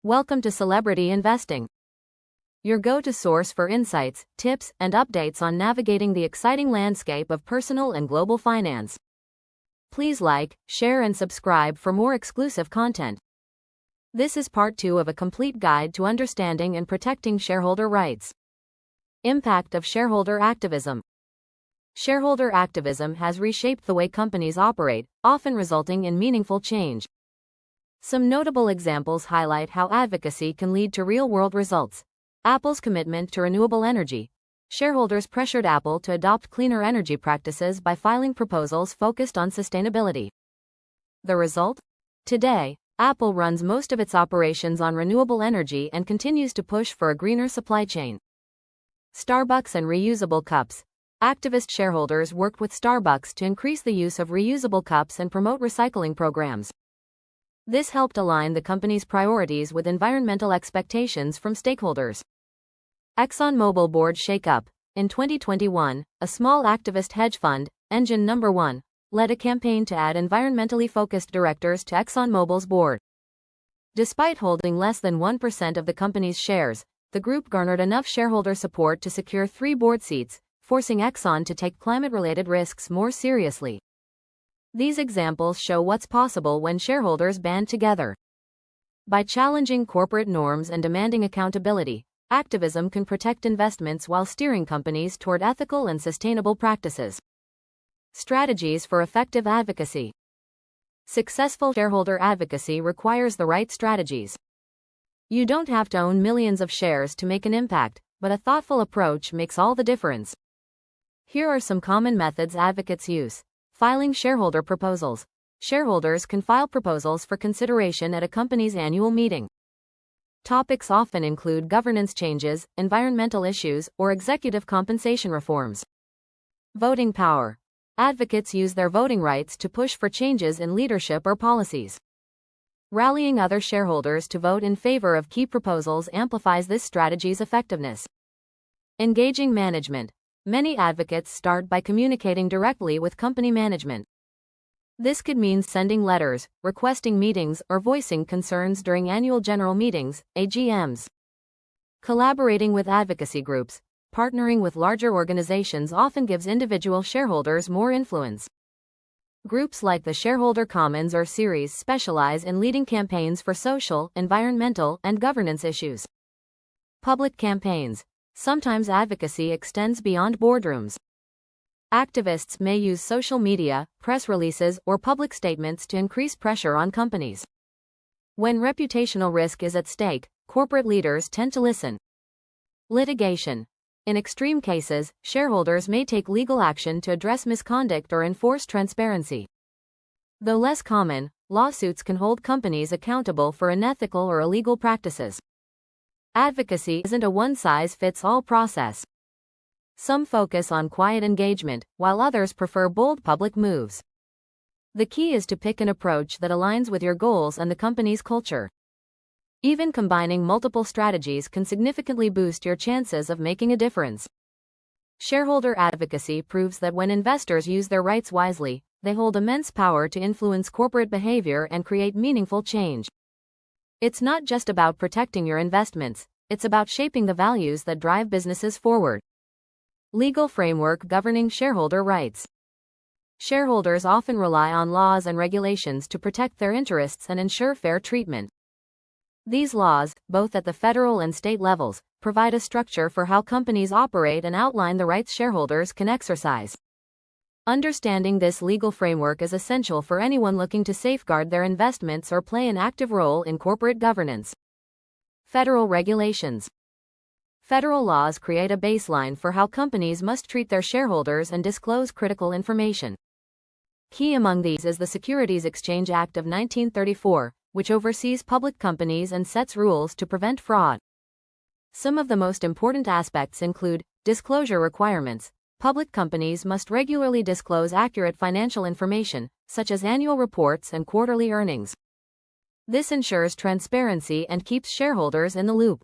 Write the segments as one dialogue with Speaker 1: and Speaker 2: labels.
Speaker 1: Welcome to Celebrity Investing, your go-to source for insights, tips, and updates on navigating the exciting landscape of personal and global finance. Please like, share, and subscribe for more exclusive content. This is part 2 of a complete guide to understanding and protecting shareholder rights. Impact of shareholder activism. Shareholder activism has reshaped the way companies operate, often resulting in meaningful change. Some notable examples highlight how advocacy can lead to real-world results. Apple's commitment to renewable energy. Shareholders pressured Apple to adopt cleaner energy practices by filing proposals focused on sustainability. The result? Today, Apple runs most of its operations on renewable energy and continues to push for a greener supply chain. Starbucks and reusable cups. Activist shareholders worked with Starbucks to increase the use of reusable cups and promote recycling programs. This helped align the company's priorities with environmental expectations from stakeholders. ExxonMobil board shakeup. In 2021, a small activist hedge fund, Engine No. 1, led a campaign to add environmentally focused directors to ExxonMobil's board. Despite holding less than 1% of the company's shares, the group garnered enough shareholder support to secure 3 board seats, forcing Exxon to take climate-related risks more seriously. These examples show what's possible when shareholders band together. By challenging corporate norms and demanding accountability, activism can protect investments while steering companies toward ethical and sustainable practices. Strategies for effective advocacy. Successful shareholder advocacy requires the right strategies. You don't have to own millions of shares to make an impact, but a thoughtful approach makes all the difference. Here are some common methods advocates use. Filing shareholder proposals. Shareholders can file proposals for consideration at a company's annual meeting. Topics often include governance changes, environmental issues, or executive compensation reforms. Voting power. Advocates use their voting rights to push for changes in leadership or policies. Rallying other shareholders to vote in favor of key proposals amplifies this strategy's effectiveness. Engaging management. Many advocates start by communicating directly with company management. This could mean sending letters, requesting meetings, or voicing concerns during annual general meetings, AGMs. Collaborating with advocacy groups. Partnering with larger organizations often gives individual shareholders more influence. Groups like the Shareholder Commons or Series specialize in leading campaigns for social, environmental, and governance issues. Public campaigns. Sometimes advocacy extends beyond boardrooms. Activists may use social media, press releases, or public statements to increase pressure on companies. When reputational risk is at stake, corporate leaders tend to listen. Litigation. In extreme cases, shareholders may take legal action to address misconduct or enforce transparency. Though less common, lawsuits can hold companies accountable for unethical or illegal practices. Advocacy isn't a one-size-fits-all process. Some focus on quiet engagement, while others prefer bold public moves. The key is to pick an approach that aligns with your goals and the company's culture. Even combining multiple strategies can significantly boost your chances of making a difference. Shareholder advocacy proves that when investors use their rights wisely, they hold immense power to influence corporate behavior and create meaningful change. It's not just about protecting your investments, it's about shaping the values that drive businesses forward. Legal framework governing shareholder rights. Shareholders often rely on laws and regulations to protect their interests and ensure fair treatment. These laws, both at the federal and state levels, provide a structure for how companies operate and outline the rights shareholders can exercise. Understanding this legal framework is essential for anyone looking to safeguard their investments or play an active role in corporate governance. Federal regulations. Federal laws create a baseline for how companies must treat their shareholders and disclose critical information. Key among these is the Securities Exchange Act of 1934, which oversees public companies and sets rules to prevent fraud. Some of the most important aspects include disclosure requirements. Public companies must regularly disclose accurate financial information, such as annual reports and quarterly earnings. This ensures transparency and keeps shareholders in the loop.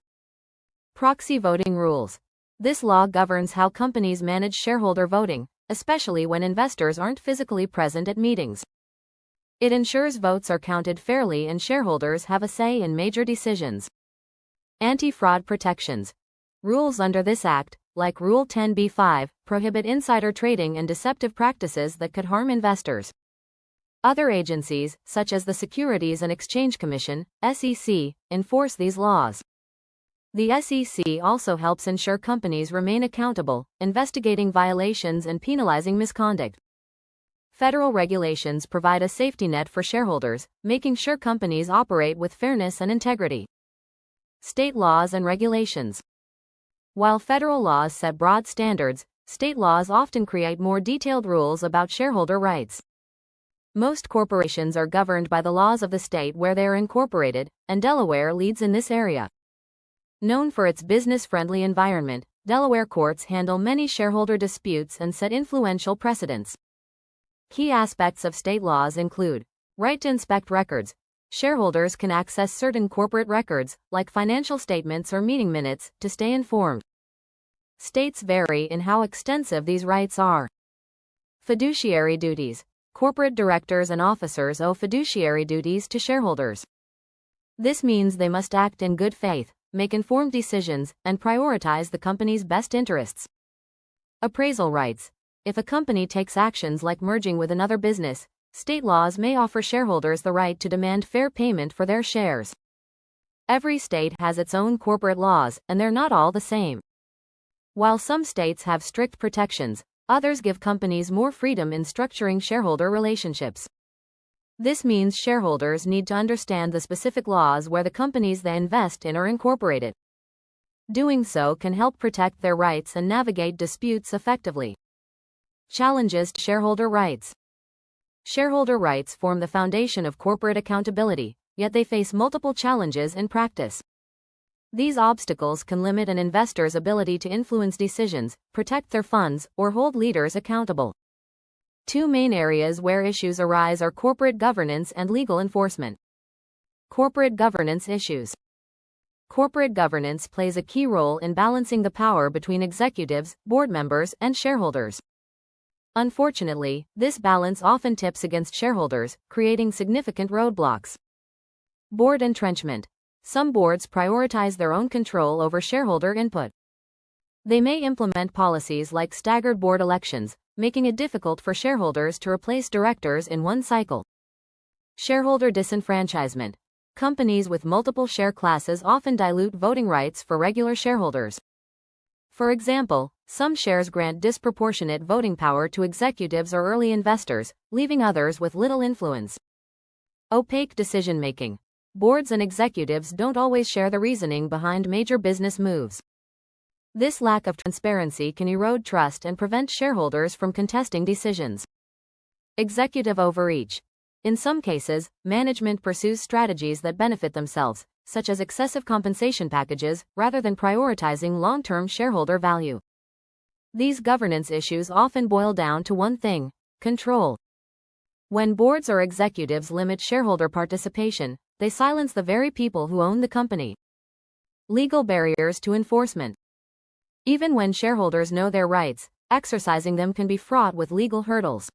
Speaker 1: Proxy voting rules. This law governs how companies manage shareholder voting, especially when investors aren't physically present at meetings. It ensures votes are counted fairly and shareholders have a say in major decisions. Anti-fraud protections. Rules under this act, like Rule 10b-5, prohibit insider trading and deceptive practices that could harm investors. Other agencies, such as the Securities and Exchange Commission, SEC, enforce these laws. The SEC also helps ensure companies remain accountable, investigating violations and penalizing misconduct. Federal regulations provide a safety net for shareholders, making sure companies operate with fairness and integrity. State laws and regulations. While federal laws set broad standards, state laws often create more detailed rules about shareholder rights. Most corporations are governed by the laws of the state where they are incorporated, and Delaware leads in this area. Known for its business-friendly environment, Delaware courts handle many shareholder disputes and set influential precedents. Key aspects of state laws include right to inspect records. Shareholders can access certain corporate records, like financial statements or meeting minutes, to stay informed. States vary in how extensive these rights are. Fiduciary duties. Corporate directors and officers owe fiduciary duties to shareholders. This means they must act in good faith, make informed decisions, and prioritize the company's best interests. Appraisal rights. If a company takes actions like merging with another business, state laws may offer shareholders the right to demand fair payment for their shares. Every state has its own corporate laws, and they're not all the same. While some states have strict protections, others give companies more freedom in structuring shareholder relationships. This means shareholders need to understand the specific laws where the companies they invest in are incorporated. Doing so can help protect their rights and navigate disputes effectively. Challenges to shareholder rights. Shareholder rights form the foundation of corporate accountability, yet they face multiple challenges in practice. These obstacles can limit an investor's ability to influence decisions, protect their funds, or hold leaders accountable. Two main areas where issues arise are corporate governance and legal enforcement. Corporate governance issues. Corporate governance plays a key role in balancing the power between executives, board members, and shareholders. Unfortunately, this balance often tips against shareholders, creating significant roadblocks. Board entrenchment. Some boards prioritize their own control over shareholder input. They may implement policies like staggered board elections, making it difficult for shareholders to replace directors in one cycle. Shareholder disenfranchisement. Companies with multiple share classes often dilute voting rights for regular shareholders. For example, some shares grant disproportionate voting power to executives or early investors, leaving others with little influence. Opaque decision-making. Boards and executives don't always share the reasoning behind major business moves. This lack of transparency can erode trust and prevent shareholders from contesting decisions. Executive overreach. In some cases, management pursues strategies that benefit themselves, such as excessive compensation packages, rather than prioritizing long-term shareholder value. These governance issues often boil down to one thing: control. When boards or executives limit shareholder participation, they silence the very people who own the company. Legal barriers to enforcement. Even when shareholders know their rights, exercising them can be fraught with legal hurdles.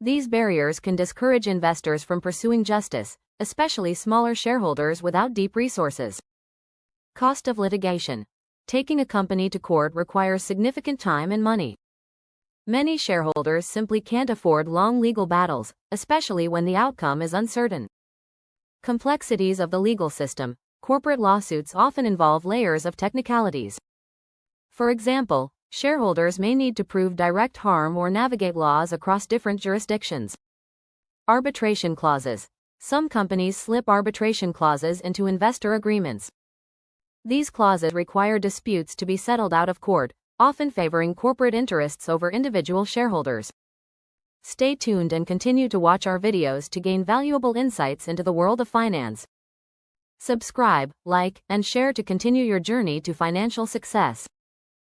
Speaker 1: These barriers can discourage investors from pursuing justice, especially smaller shareholders without deep resources. Cost of litigation. Taking a company to court requires significant time and money. Many shareholders simply can't afford long legal battles, especially when the outcome is uncertain. Complexities of the legal system. Corporate lawsuits often involve layers of technicalities. For example, shareholders may need to prove direct harm or navigate laws across different jurisdictions. Arbitration clauses. Some companies slip arbitration clauses into investor agreements. These clauses require disputes to be settled out of court, often favoring corporate interests over individual shareholders. Stay tuned and continue to watch our videos to gain valuable insights into the world of finance. Subscribe, like, and share to continue your journey to financial success.